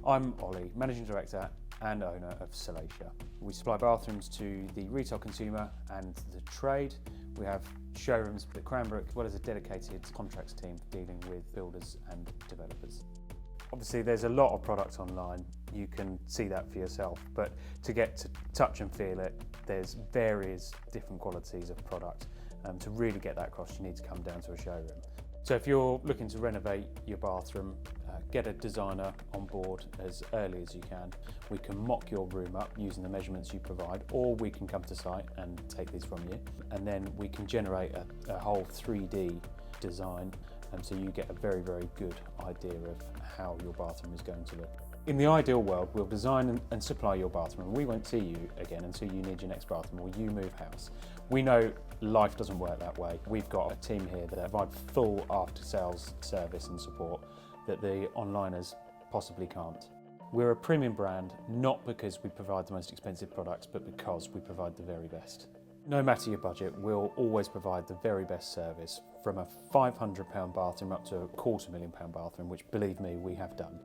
I'm Ollie, Managing Director and owner of Salacia. We supply bathrooms to the retail consumer and the trade. We have showrooms at Cranbrook, as well as a dedicated contracts team dealing with builders and developers. Obviously there's a lot of product online, you can see that for yourself, but to get to touch and feel it, there's various different qualities of product. To really get that across, you need to come down to a showroom. So if you're looking to renovate your bathroom, get a designer on board as early as you can. We can mock your room up using the measurements you provide, or we can come to site and take these from you. And then we can generate a whole 3D design, so you get a very, very good idea of how your bathroom is going to look. In the ideal world, we'll design and supply your bathroom. We won't see you again until you need your next bathroom or you move house. We know life doesn't work that way. We've got a team here that provide full after-sales service and support that the onliners possibly can't. We're a premium brand, not because we provide the most expensive products, but because we provide the very best. No matter your budget, we'll always provide the very best service, from a £500 bathroom up to a £250,000 bathroom, which, believe me, we have done.